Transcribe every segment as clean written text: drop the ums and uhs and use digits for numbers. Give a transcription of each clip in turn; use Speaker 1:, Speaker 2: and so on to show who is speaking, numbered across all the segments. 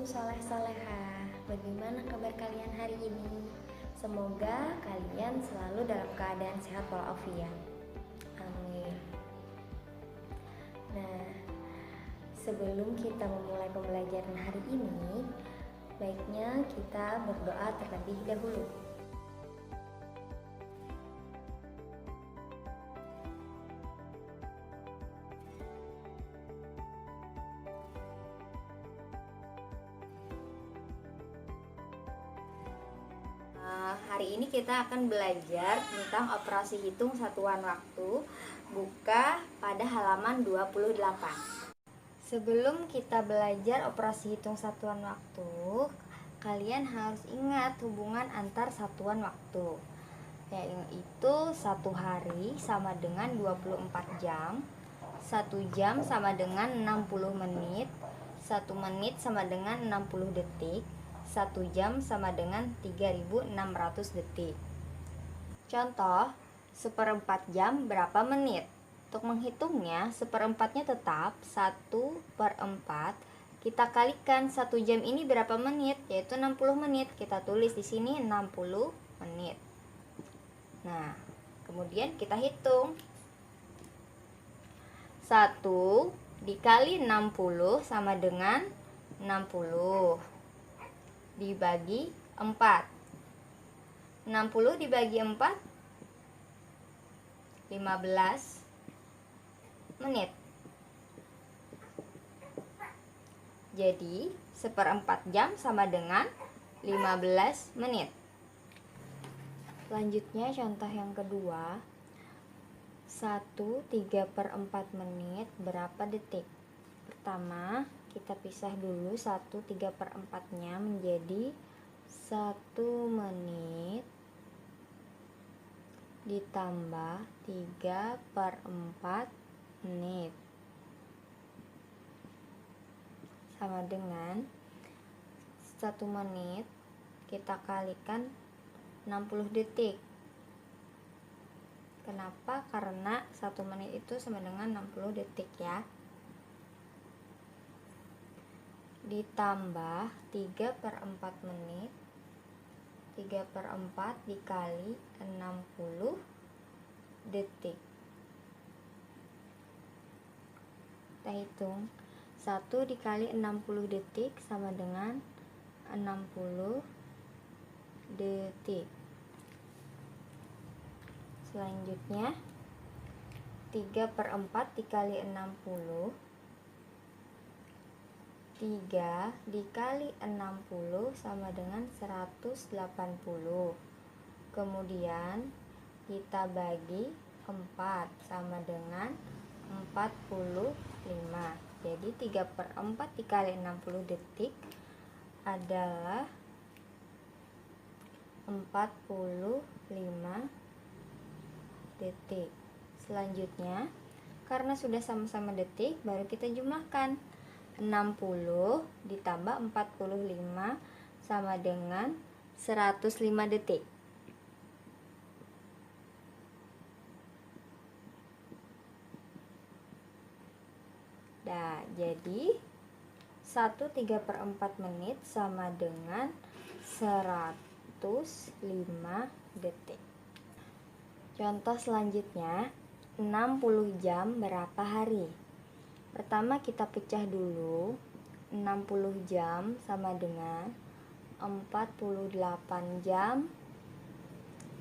Speaker 1: soleh-soleha, bagaimana kabar kalian hari ini? Semoga kalian selalu dalam keadaan sehat walafiat. Amin. Nah, sebelum kita memulai pembelajaran hari ini, baiknya kita berdoa terlebih dahulu. Hari ini kita akan belajar tentang operasi hitung satuan waktu, buka pada halaman 28. Sebelum kita belajar operasi hitung satuan waktu, kalian harus ingat hubungan antar satuan waktu, yaitu 1 hari sama dengan 24 jam, 1 jam sama dengan 60 menit, 1 menit sama dengan 60 detik, 1 jam sama dengan 3600 detik. Contoh, 1/4 jam berapa menit? Untuk menghitungnya, 1/4-nya tetap 1/4. Kita kalikan 1 jam ini berapa menit? Yaitu 60 menit. Kita tulis di sini 60 menit. Nah, kemudian kita hitung. 1 dikali 60 sama dengan 60 dibagi 4. 60 dibagi 4 15 menit. Jadi 1/4 jam sama dengan 15 menit. Selanjutnya contoh yang kedua, 1/3/4 menit berapa detik? Pertama, kita pisah dulu 1/3/4-nya menjadi 1 menit ditambah 3/4 menit sama dengan 1 menit kita kalikan 60 detik. Kenapa? Karena 1 menit itu sama dengan 60 detik ya. Ditambah 3/4 menit, 3/4 dikali 60 detik. Kita hitung 1 dikali 60 detik sama dengan 60 detik. Selanjutnya 3/4 dikali 60, 3 dikali 60 sama dengan 180. Kemudian kita bagi 4 sama dengan 45. Jadi 3/4 dikali 60 detik adalah 45 detik. Selanjutnya, karena sudah sama-sama detik, baru kita jumlahkan. 60 ditambah 45 sama dengan 105 detik. Nah, jadi 1/3/4 menit sama dengan 105 detik. Contoh selanjutnya, 60 jam berapa hari? Pertama kita pecah dulu. 60 jam sama dengan 48 jam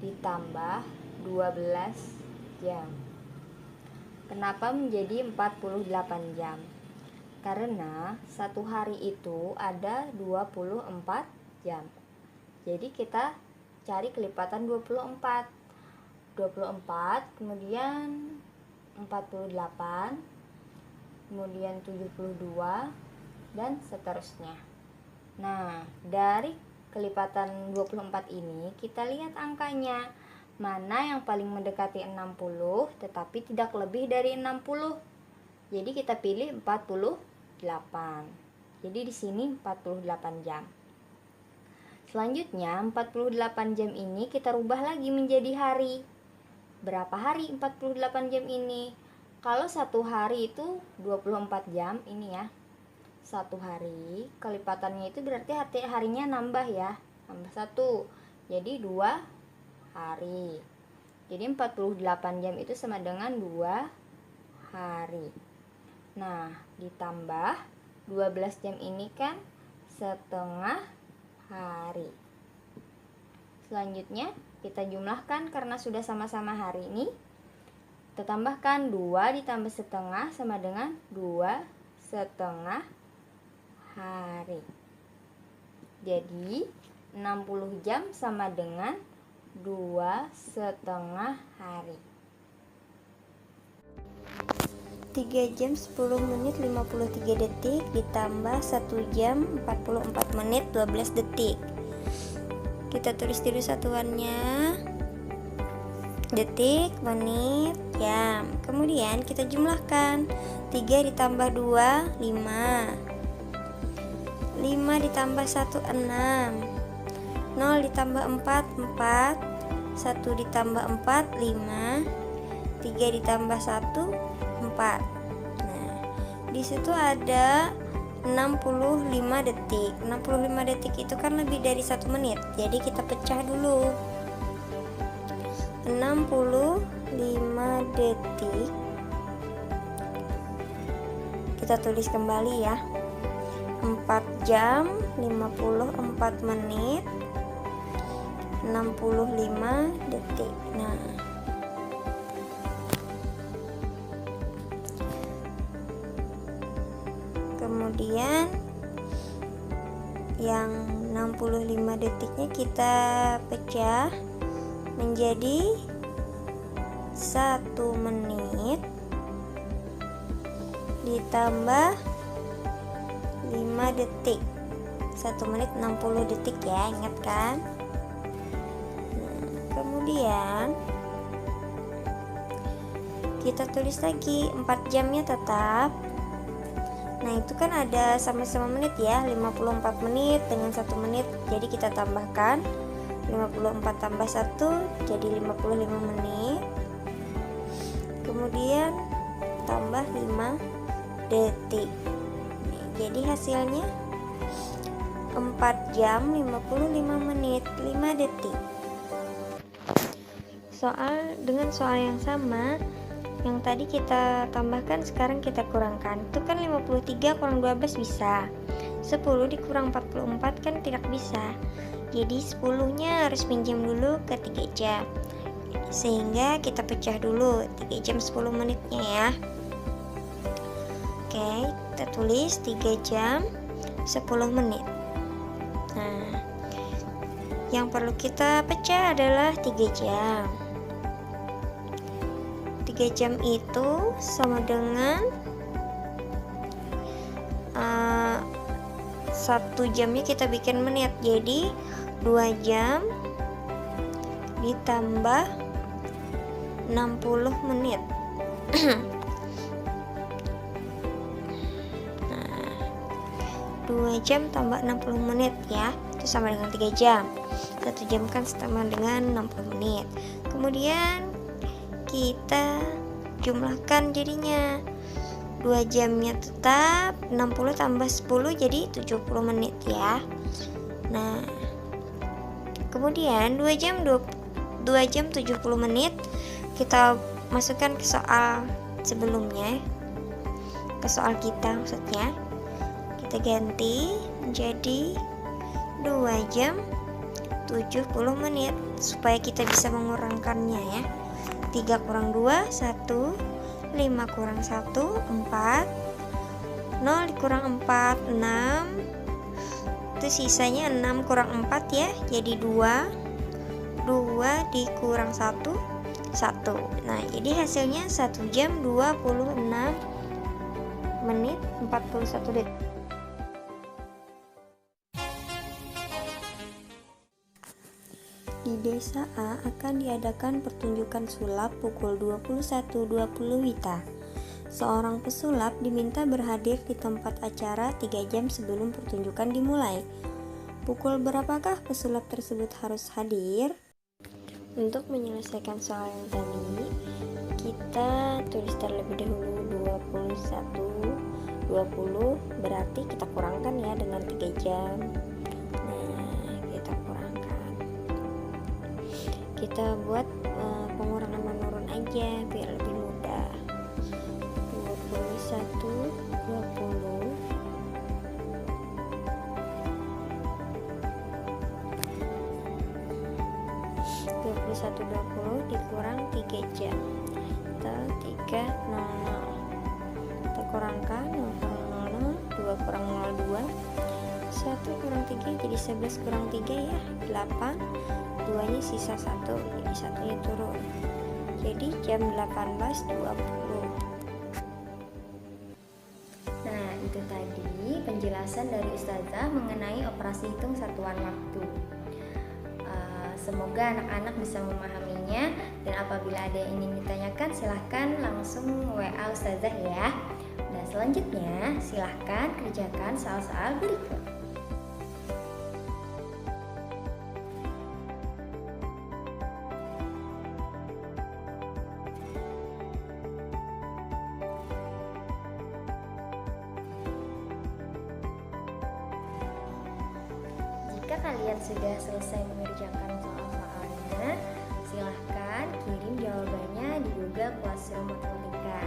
Speaker 1: ditambah 12 jam. Kenapa menjadi 48 jam? Karena 1 hari itu ada 24 jam. Jadi kita cari kelipatan 24. 24 kemudian 48, kemudian 72 dan seterusnya. Nah, dari kelipatan 24 ini kita lihat angkanya. Mana yang paling mendekati 60 tetapi tidak lebih dari 60. Jadi kita pilih 48. Jadi di sini 48 jam. Selanjutnya 48 jam ini kita rubah lagi menjadi hari. Berapa hari 48 jam ini? Kalau 1 hari itu 24 jam ini ya. 1 hari, kelipatannya itu berarti harinya nambah ya, nambah 1, jadi 2 hari. Jadi 48 jam itu sama dengan 2 hari. Nah, ditambah 12 jam ini kan setengah hari. Selanjutnya kita jumlahkan karena sudah sama-sama hari ini. Kita tambahkan 2 ditambah setengah sama dengan 2 setengah hari. Jadi 60 jam sama dengan 2 setengah hari.
Speaker 2: 3 jam 10 menit 53 detik ditambah 1 jam 44 menit 12 detik. Kita tulis dulu satuannya. Detik, menit, jam. Kemudian kita jumlahkan. 3 ditambah 2, 5. 5 ditambah 1, 6. 0 ditambah 4, 4. 1 ditambah 4, 5. 3 ditambah 1, 4. Nah, di situ ada 65 detik. 65 detik itu kan lebih dari 1 menit. Jadi kita pecah dulu. 65 detik. Kita tulis kembali ya. 4 jam 54 menit 65 detik. Nah, kemudian yang 65 detiknya kita pecah menjadi 1 menit ditambah 5 detik. 1 menit 60 detik ya, ingat kan? Nah, kemudian kita tulis lagi 4 jamnya tetap. Nah, itu kan ada sama-sama menit ya, 54 menit dengan 1 menit. Jadi kita tambahkan 54 tambah 1 jadi 55 menit. Kemudian tambah 5 detik. Jadi hasilnya 4 jam 55 menit 5 detik. Dengan soal yang sama, yang tadi kita tambahkan sekarang kita kurangkan. Itu kan 53 kurang 12 bisa. 10 dikurang 44 kan tidak bisa. Jadi 10-nya harus pinjam dulu ke 3 jam. Sehingga kita pecah dulu 3 jam 10 menitnya ya. Oke, kita tulis 3 jam 10 menit. Nah, yang perlu kita pecah adalah 3 jam. 3 jam itu sama dengan 1 jamnya kita bikin menit. Jadi 2 jam ditambah 60 menit. Nah, 2 jam tambah 60 menit ya, itu sama dengan 3 jam. 1 jam kan sama dengan 60 menit. Kemudian kita jumlahkan jadinya 2 jamnya tetap 60 tambah 10 jadi 70 menit ya. Nah, kemudian 2 jam 70 menit kita masukkan ke soal sebelumnya, ke soal kita maksudnya. Kita ganti menjadi 2 jam 70 menit supaya kita bisa mengurangkannya ya. 3 kurang 2, 1. 5 kurang 1, 4. 0 dikurang 4, 6. Itu sisanya 6 kurang 4 ya, jadi 2. 2 dikurang 1, 1. Nah, jadi hasilnya 1 jam 26 menit 41 detik. Di desa A akan diadakan pertunjukan sulap pukul 21.20 WITA. Seorang pesulap diminta berhadir di tempat acara 3 jam sebelum pertunjukan dimulai. Pukul berapakah pesulap tersebut harus hadir? Untuk menyelesaikan soal yang tadi, kita tulis terlebih dahulu 20 berarti kita kurangkan ya dengan 3 jam. Nah, kita kurangkan. Kita buat pengurangan menurun aja biar lebih mudah. 21 20 dikurang 3 jam atau 300. Kita kurangkan 0,00, 2 kurang 0,2, 1 kurang 3 jadi 11 kurang 3 ya 8, 2 nya sisa 1 jadi 1 nya turun, jadi jam 18.20.
Speaker 1: Nah, itu tadi penjelasan dari Ustazah mengenai operasi hitung satuan waktu. Semoga anak-anak bisa memahaminya, dan apabila ada yang ingin ditanyakan silahkan langsung WA Ustazah ya. Dan selanjutnya silahkan kerjakan soal-soal berikut. Jika kalian sudah selesai mengerjakan soal-soalnya, silahkan kirim jawabannya di Google Classroom Matematika.